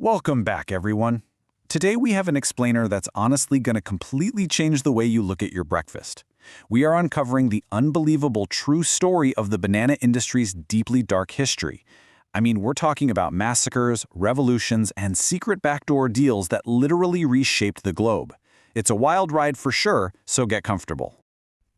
Welcome back, everyone. Today we have an explainer that's honestly going to completely change the way you look at your breakfast. We are uncovering the unbelievable true story of the banana industry's deeply dark history. I mean, we're talking about massacres, revolutions, and secret backdoor deals that literally reshaped the globe. It's a wild ride for sure, so get comfortable.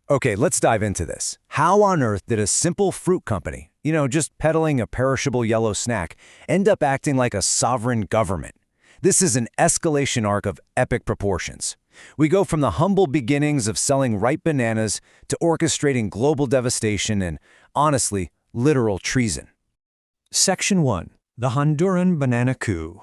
Okay, let's dive into this. How on earth did a simple fruit company, just peddling a perishable yellow snack, end up acting like a sovereign government? This is an escalation arc of epic proportions. We go from the humble beginnings of selling ripe bananas to orchestrating global devastation and, honestly, literal treason. Section 1. The Honduran Banana Coup.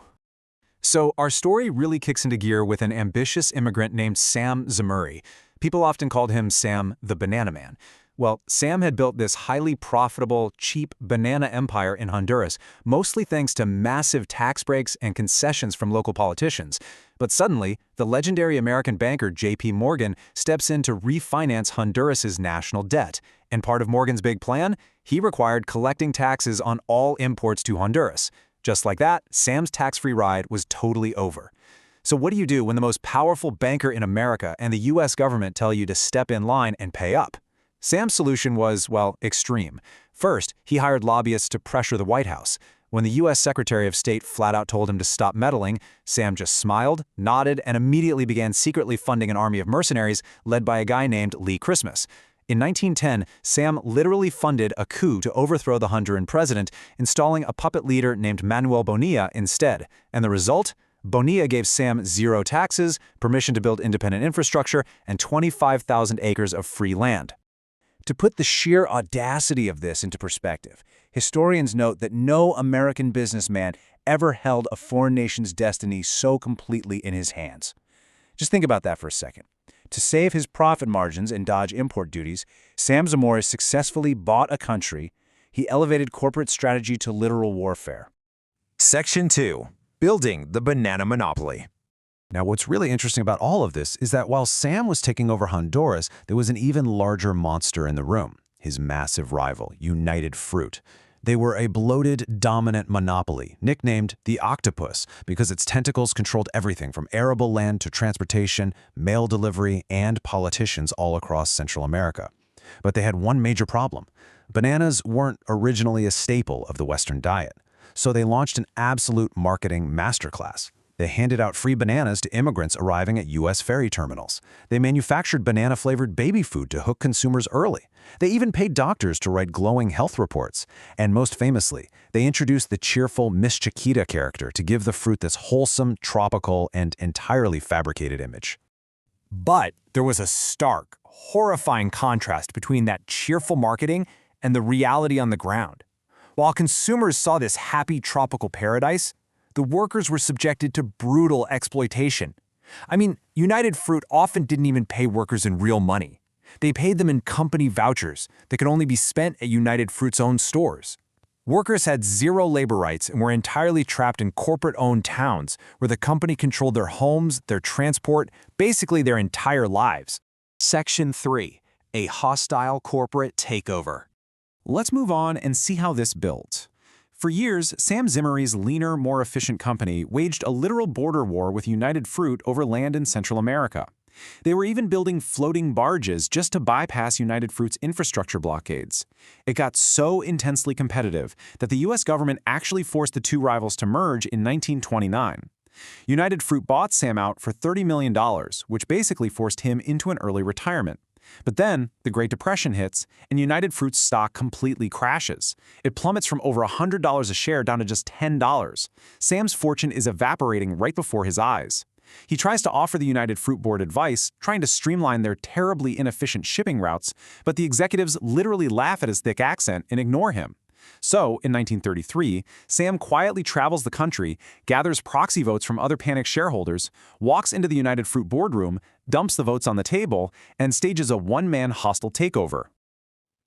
So our story really kicks into gear with an ambitious immigrant named Sam Zemurray. People often called him Sam the Banana Man. Well, Sam had built this highly profitable, cheap banana empire in Honduras, mostly thanks to massive tax breaks and concessions from local politicians. But suddenly, the legendary American banker J.P. Morgan steps in to refinance Honduras's national debt. And part of Morgan's big plan? He required collecting taxes on all imports to Honduras. Just like that, Sam's tax-free ride was totally over. So what do you do when the most powerful banker in America and the U.S. government tell you to step in line and pay up? Sam's solution was, well, extreme. First, he hired lobbyists to pressure the White House. When the U.S. Secretary of State flat out told him to stop meddling, Sam just smiled, nodded, and immediately began secretly funding an army of mercenaries led by a guy named Lee Christmas. In 1910, Sam literally funded a coup to overthrow the Honduran president, installing a puppet leader named Manuel Bonilla instead. And the result? Bonilla gave Sam zero taxes, permission to build independent infrastructure, and 25,000 acres of free land. To put the sheer audacity of this into perspective, historians note that no American businessman ever held a foreign nation's destiny so completely in his hands. Just think about that for a second. To save his profit margins and dodge import duties, Sam Zemurray successfully bought a country. He elevated corporate strategy to literal warfare. Section 2. Building the banana monopoly. Now, what's really interesting about all of this is that while Sam was taking over Honduras, there was an even larger monster in the room, his massive rival, United Fruit. They were a bloated, dominant monopoly, nicknamed the Octopus, because its tentacles controlled everything from arable land to transportation, mail delivery, and politicians all across Central America. But they had one major problem. Bananas weren't originally a staple of the Western diet, so they launched an absolute marketing masterclass. They handed out free bananas to immigrants arriving at U.S. ferry terminals. They manufactured banana-flavored baby food to hook consumers early. They even paid doctors to write glowing health reports. And most famously, they introduced the cheerful Miss Chiquita character to give the fruit this wholesome, tropical, and entirely fabricated image. But there was a stark, horrifying contrast between that cheerful marketing and the reality on the ground. While consumers saw this happy tropical paradise, the workers were subjected to brutal exploitation. I mean, United Fruit often didn't even pay workers in real money. They paid them in company vouchers that could only be spent at United Fruit's own stores. Workers had zero labor rights and were entirely trapped in corporate-owned towns where the company controlled their homes, their transport, basically their entire lives. Section 3. A hostile corporate takeover. Let's move on and see how this built. For years, Sam Zemurray's leaner, more efficient company waged a literal border war with United Fruit over land in Central America. They were even building floating barges just to bypass United Fruit's infrastructure blockades. It got so intensely competitive that the U.S. government actually forced the two rivals to merge in 1929. United Fruit bought Sam out for $30 million, which basically forced him into an early retirement. But then, the Great Depression hits, and United Fruit's stock completely crashes. It plummets from over $100 a share down to just $10. Sam's fortune is evaporating right before his eyes. He tries to offer the United Fruit Board advice, trying to streamline their terribly inefficient shipping routes, but the executives literally laugh at his thick accent and ignore him. So, in 1933, Sam quietly travels the country, gathers proxy votes from other panicked shareholders, walks into the United Fruit boardroom, dumps the votes on the table, and stages a one-man hostile takeover.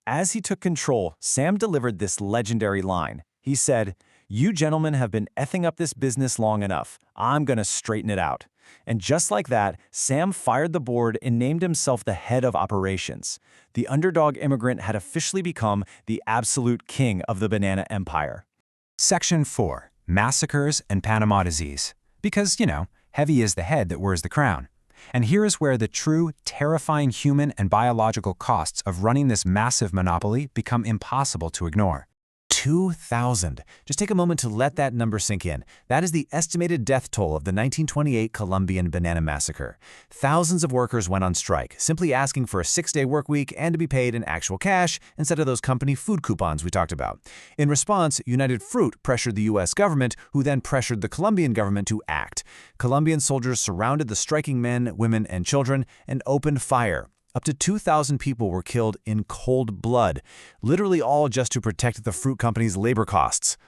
As he took control, Sam delivered this legendary line. He said, "You gentlemen have been effing up this business long enough. I'm gonna straighten it out." And just like that, Sam fired the board and named himself the head of operations. The underdog immigrant had officially become the absolute king of the banana empire. Section 4. massacres and Panama disease. Because, heavy is the head that wears the crown. And here is where the true, terrifying human and biological costs of running this massive monopoly become impossible to ignore. 2,000. Just take a moment to let that number sink in. That is the estimated death toll of the 1928 Colombian banana massacre. Thousands of workers went on strike, simply asking for a 6-day work week and to be paid in actual cash instead of those company food coupons we talked about. In response, United Fruit pressured the U.S. government, who then pressured the Colombian government to act. Colombian soldiers surrounded the striking men, women, and children and opened fire. Up to 2,000 people were killed in cold blood, literally all just to protect the fruit company's labor costs.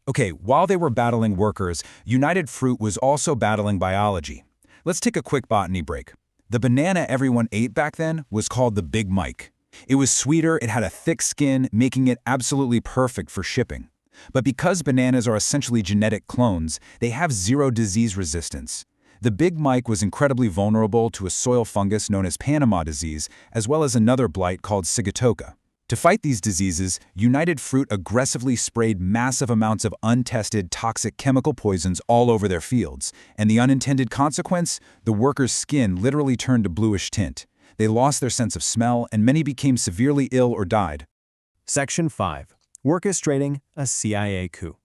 Okay, while they were battling workers, United Fruit was also battling biology. Let's take a quick botany break. The banana everyone ate back then was called the Big Mike. It was sweeter, it had a thick skin, making it absolutely perfect for shipping. But because bananas are essentially genetic clones, they have zero disease resistance. The Big Mike was incredibly vulnerable to a soil fungus known as Panama disease, as well as another blight called Sigatoka. To fight these diseases, United Fruit aggressively sprayed massive amounts of untested, toxic chemical poisons all over their fields, and the unintended consequence? The workers' skin literally turned a bluish tint. They lost their sense of smell, and many became severely ill or died. Section 5. Orchestrating a CIA coup.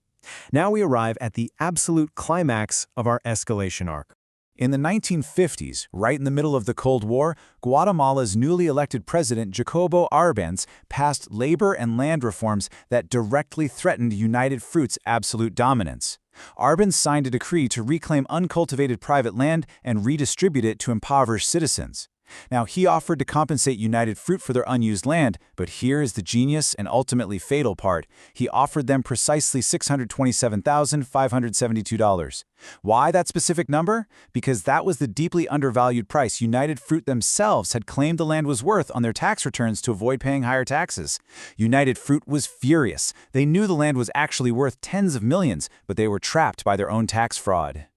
Now we arrive at the absolute climax of our escalation arc. In the 1950s, right in the middle of the Cold War, Guatemala's newly elected president Jacobo Arbenz passed labor and land reforms that directly threatened United Fruit's absolute dominance. Arbenz signed a decree to reclaim uncultivated private land and redistribute it to impoverished citizens. Now, he offered to compensate United Fruit for their unused land, but here is the genius and ultimately fatal part. He offered them precisely $627,572. Why that specific number? Because that was the deeply undervalued price United Fruit themselves had claimed the land was worth on their tax returns to avoid paying higher taxes. United Fruit was furious. They knew the land was actually worth tens of millions, but they were trapped by their own tax fraud.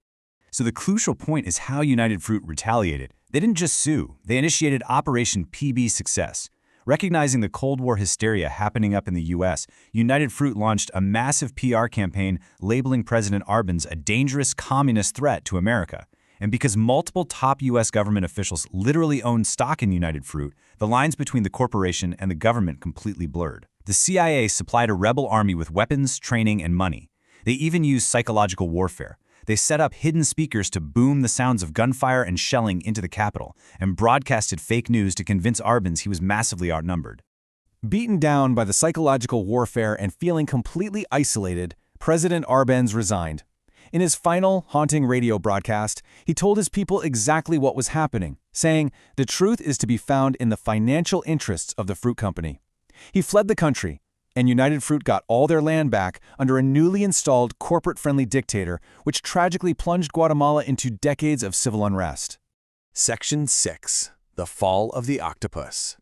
So the crucial point is how United Fruit retaliated. They didn't just sue, they initiated Operation PB Success. Recognizing the Cold War hysteria happening up in the U.S., United Fruit launched a massive PR campaign labeling President Arbenz a dangerous communist threat to America. And because multiple top U.S. government officials literally owned stock in United Fruit, the lines between the corporation and the government completely blurred. The CIA supplied a rebel army with weapons, training, and money. They even used psychological warfare. They set up hidden speakers to boom the sounds of gunfire and shelling into the Capitol, and broadcasted fake news to convince Arbenz he was massively outnumbered. Beaten down by the psychological warfare and feeling completely isolated, President Arbenz resigned. In his final, haunting radio broadcast, he told his people exactly what was happening, saying, "The truth is to be found in the financial interests of the fruit company." He fled the country, and United Fruit got all their land back under a newly installed corporate-friendly dictator, which tragically plunged Guatemala into decades of civil unrest. Section 6. The Fall of the Octopus.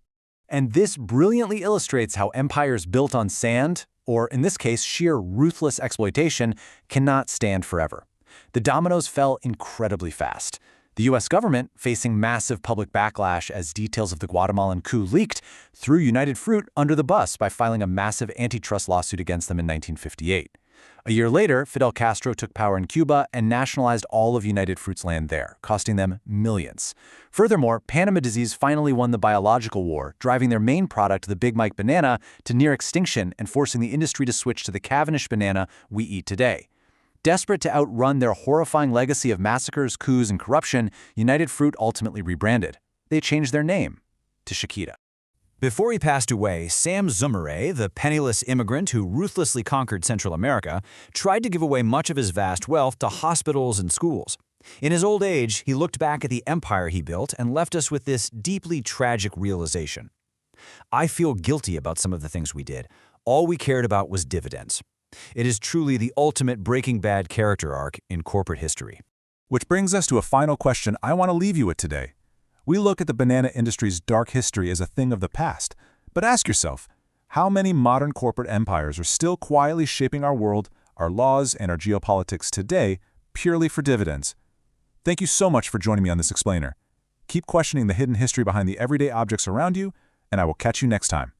And this brilliantly illustrates how empires built on sand, or in this case sheer ruthless exploitation, cannot stand forever. The dominoes fell incredibly fast. The U.S. government, facing massive public backlash as details of the Guatemalan coup leaked, threw United Fruit under the bus by filing a massive antitrust lawsuit against them in 1958. A year later, Fidel Castro took power in Cuba and nationalized all of United Fruit's land there, costing them millions. Furthermore, Panama disease finally won the biological war, driving their main product, the Big Mike banana, to near extinction and forcing the industry to switch to the Cavendish banana we eat today. Desperate to outrun their horrifying legacy of massacres, coups, and corruption, United Fruit ultimately rebranded. They changed their name to Chiquita. Before he passed away, Sam Zumare, the penniless immigrant who ruthlessly conquered Central America, tried to give away much of his vast wealth to hospitals and schools. In his old age, he looked back at the empire he built and left us with this deeply tragic realization. I feel guilty about some of the things we did. All we cared about was dividends. It is truly the ultimate Breaking Bad character arc in corporate history. Which brings us to a final question I want to leave you with today. We look at the banana industry's dark history as a thing of the past, but ask yourself, how many modern corporate empires are still quietly shaping our world, our laws, and our geopolitics today purely for dividends? Thank you so much for joining me on this explainer. Keep questioning the hidden history behind the everyday objects around you, and I will catch you next time.